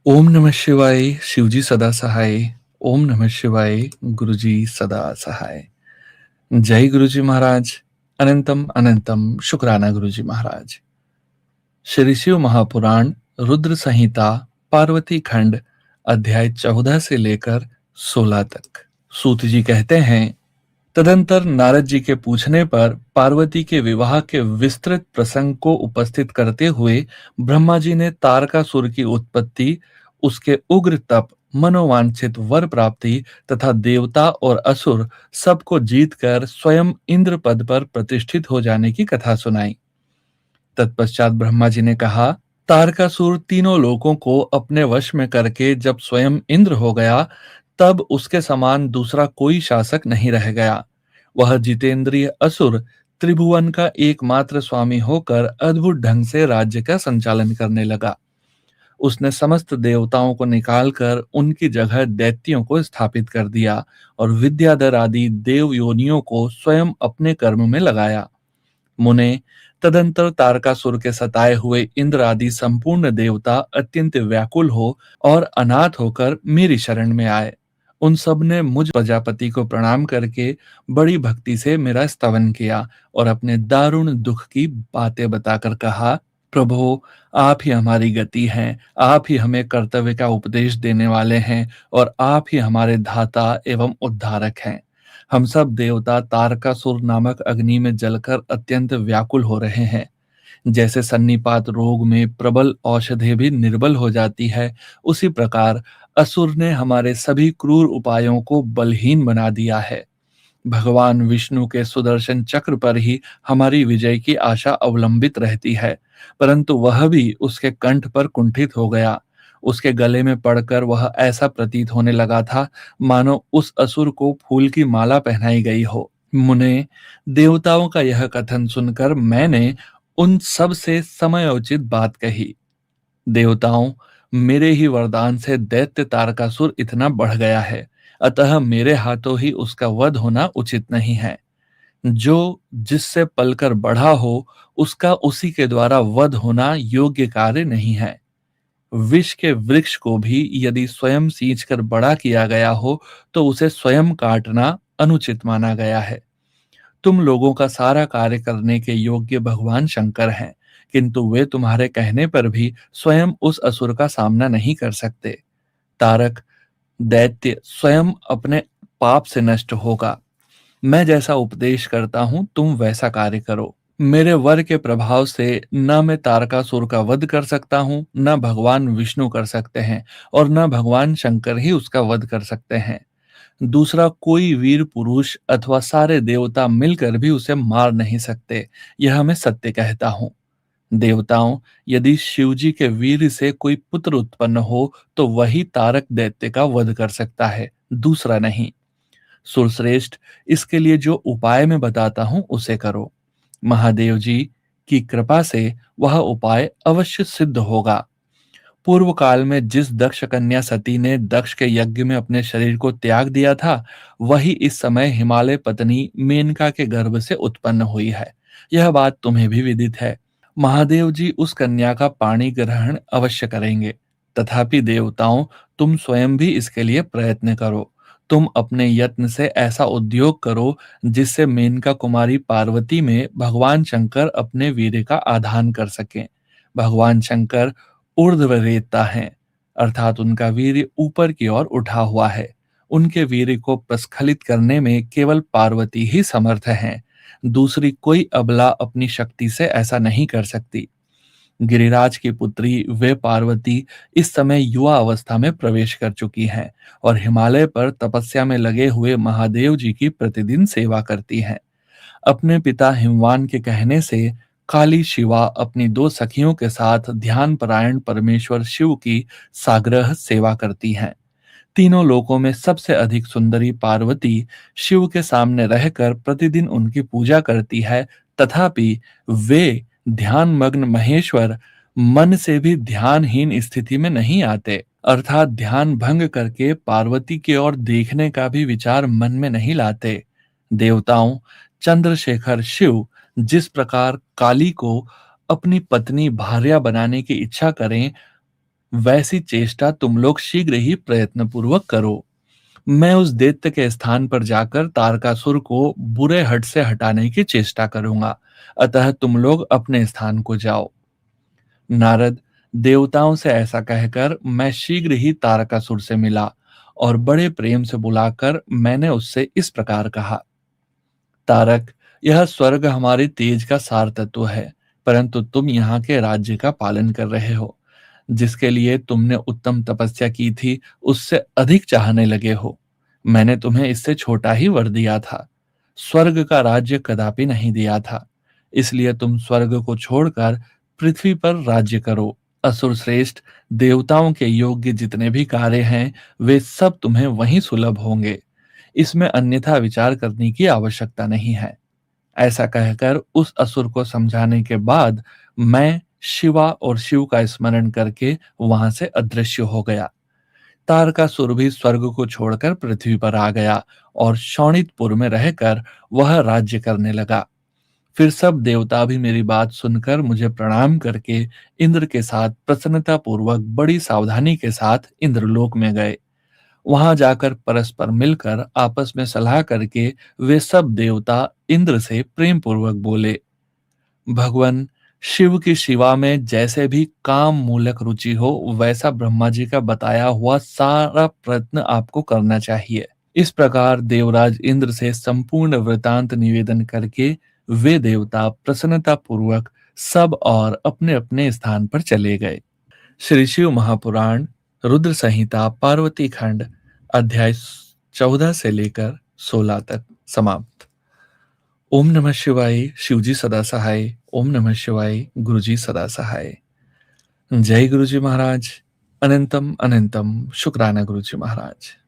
ओम नमः शिवाय, शिवजी सदा सहाय। ओम नमः शिवाय, गुरुजी सदा सहाय। जय गुरुजी महाराज। अनंतम अनंतम शुक्राना गुरुजी महाराज। श्री शिव महापुराण रुद्र संहिता पार्वती खंड अध्याय 14 से लेकर 16 तक। सूत जी कहते हैं, तदंतर नारद जी के पूछने पर पार्वती के विवाह के विस्तृत प्रसंग को उपस्थित करते हुए ब्रह्मा जी ने तारकासुर की उत्पत्ति, उसके उग्र तप, मनोवांछित वर प्राप्ति तथा देवता और असुर सबको जीतकर स्वयं इंद्र पद पर प्रतिष्ठित हो जाने की कथा सुनाई। तत्पश्चात ब्रह्मा जी ने कहा, तारकासुर तीनों लोकों को अपने वश में करके जब स्वयं इंद्र हो गया, तब उसके समान दूसरा कोई शासक नहीं रह गया। वह जितेंद्रिय असुर त्रिभुवन का एकमात्र स्वामी होकर अद्भुत ढंग से राज्य का संचालन करने लगा। उसने समस्त देवताओं को निकालकर उनकी जगह दैत्यों को स्थापित कर दिया और विद्याधर आदि देव योनियों को स्वयं अपने कर्म में लगाया। मुने, तदंतर तारकासुर के सताए हुए इंद्र आदि संपूर्ण देवता अत्यंत व्याकुल हो और अनाथ होकर मेरी शरण में आए। उन सब ने मुझ प्रजापति को प्रणाम करके बड़ी भक्ति से मेरा स्तवन किया और अपने दारुण दुख की बातें बताकर कहा, प्रभु, आप ही हमारी गति हैं, आप ही हमें कर्तव्य का उपदेश देने वाले हैं और आप ही हमारे धाता एवं उद्धारक हैं। हम सब देवता तारकासुर नामक अग्नि में जलकर अत्यंत व्याकुल हो रहे हैं। जैसे सन्निपात रोग में प्रबल औषधि भी निर्बल हो जाती है, उसी प्रकार असुर ने हमारे सभी क्रूर उपायों को बलहीन बना दिया है। भगवान विष्णु के सुदर्शन चक्र पर ही हमारी विजय की आशा अवलंबित रहती है, परंतु वह भी उसके कंठ पर कुंठित हो गया। उसके गले में पड़कर वह ऐसा प्रतीत होने लगा था मानो उस असुर को फूल की माला पहनाई गई हो। मुने, देवताओं का यह कथन सुनकर मैंने उन सब से समयोचित बात कही। देवताओं, मेरे ही वरदान से दैत्य तारकासुर इतना बढ़ गया है, अतः मेरे हाथों ही उसका वध होना उचित नहीं है। जो जिससे पलकर बढ़ा हो, उसका उसी के द्वारा वध होना योग्य कार्य नहीं है। विष के वृक्ष को भी यदि स्वयं सींचकर बड़ा किया गया हो, तो उसे स्वयं काटना अनुचित माना गया है। तुम लोगों का सारा कार्य करने के योग्य भगवान शंकर हैं, किंतु वे तुम्हारे कहने पर भी स्वयं उस असुर का सामना नहीं कर सकते। तारक, दैत्य स्वयं अपने पाप से नष्ट होगा। मैं जैसा उपदेश करता हूं, तुम वैसा कार्य करो। मेरे वर के प्रभाव से न मैं तारकासुर का वध कर सकता हूं, न भगवान विष्णु कर सकते हैं और न भगवान शंकर ही उसका वध कर सकते हैं। दूसरा कोई वीर पुरुष अथवा सारे देवता मिलकर भी उसे मार नहीं सकते, यह मैं सत्य कहता हूं। देवताओं, यदि शिवजी के वीर से कोई पुत्र उत्पन्न हो, तो वही तारक दैत्य का वध कर सकता है, दूसरा नहीं। सुरश्रेष्ठ, इसके लिए जो उपाय मैं बताता हूं उसे करो। महादेव जी की कृपा से वह उपाय अवश्य सिद्ध होगा। पूर्व काल में जिस दक्ष कन्या सती ने दक्ष के यज्ञ में अपने शरीर को त्याग दिया था, वही इस समय हिमालय पत्नी मेनका के गर्भ से उत्पन्न हुई है। यह बात तुम्हें भी विदित है। महादेव जी उस कन्या का पाणी ग्रहण अवश्य करेंगे। तथापि देवताओं, तुम स्वयं भी इसके लिए प्रयत्न करो। तुम अपने यत्न से ऐसा उद्योग करो जिससे मेनका कुमारी पार्वती में भगवान शंकर अपने वीर्य का आधान कर सकें। भगवान शंकर ऊर्ध्वरेता हैं, अर्थात उनका वीर्य ऊपर की ओर उठा हुआ है। उनके वीर्य को प्रस्खलित करने में केवल पार्वती ही समर्थ हैं। दूसरी कोई अबला अपनी शक्ति से ऐसा नहीं कर सकती। गिरिराज की पुत्री वे पार्वती इस समय युवा अवस्था में प्रवेश कर चुकी हैं और हिमालय पर तपस्या में लगे हुए महादेव जी की प्रतिदिन सेवा करती हैं। अपने पिता हिमवान के कहने से काली शिवा अपनी दो सखियों के साथ ध्यान परायण परमेश्वर शिव की साग्रह सेवा करती हैं। तीनों लोकों में सबसे अधिक सुंदरी पार्वती शिव के सामने रहकर प्रतिदिन उनकी पूजा करती है, तथापि वे ध्यान मग्न महेश्वर मन से भी ध्यानहीन स्थिति में नहीं आते, अर्थात ध्यान भंग करके पार्वती की ओर देखने का भी विचार मन में नहीं लाते। देवताओं, चंद्रशेखर शिव जिस प्रकार काली को अपनी पत्नी भार्या बनाने की इच्छा करें, वैसी चेष्टा तुम लोग शीघ्र ही प्रयत्नपूर्वक करो। मैं उस दैत्य के स्थान पर जाकर तारकासुर को बुरे हट से हटाने की चेष्टा करूंगा। अतः तुम लोग अपने स्थान को जाओ। नारद, देवताओं से ऐसा कहकर मैं शीघ्र ही तारकासुर से मिला और बड़े प्रेम से बुलाकर मैंने उससे इस प्रकार कहा। तारक, यह स्वर्ग हमारे तेज का सार तत्व है, परंतु तुम यहाँ के राज्य का पालन कर रहे हो। जिसके लिए तुमने उत्तम तपस्या की थी, उससे अधिक चाहने लगे हो। मैंने तुम्हें इससे छोटा ही वर दिया था, स्वर्ग का राज्य कदापि नहीं दिया था। इसलिए तुम स्वर्ग को छोड़कर पृथ्वी पर राज्य करो। असुर श्रेष्ठ, देवताओं के योग्य जितने भी कार्य हैं, वे सब तुम्हें वहीं सुलभ होंगे। इसमें अन्यथा विचार करने की आवश्यकता नहीं है। ऐसा कहकर उस असुर को समझाने के बाद मैं शिवा और शिव का स्मरण करके वहां से अदृश्य हो गया। तारकासुर भी स्वर्ग को छोड़कर पृथ्वी पर आ गया और शोणितपुर में रहकर वह राज्य करने लगा। फिर सब देवता भी मेरी बात सुनकर मुझे प्रणाम करके इंद्र के साथ प्रसन्नता पूर्वक बड़ी सावधानी के साथ इंद्रलोक में गए। वहां जाकर परस्पर मिलकर आपस में सलाह करके वे सब देवता इंद्र से प्रेम पूर्वक बोले, भगवान, शिव की शिवा में जैसे भी काम मूलक रुचि हो, वैसा ब्रह्मा जी का बताया हुआ सारा प्रयत्न आपको करना चाहिए। इस प्रकार देवराज इंद्र से संपूर्ण वृतांत निवेदन करके वे देवता प्रसन्नता पूर्वक सब और अपने अपने स्थान पर चले गए। श्री शिव महापुराण रुद्र संहिता पार्वती खंड अध्याय 14 से लेकर 16 तक समाप्त। ओम नमः शिवाय। शिवजी सदा सहाय। ओम नमः शिवाय। गुरुजी सदा सहाय। जय गुरुजी महाराज। अनंतम अनंतम शुक्राना गुरुजी महाराज।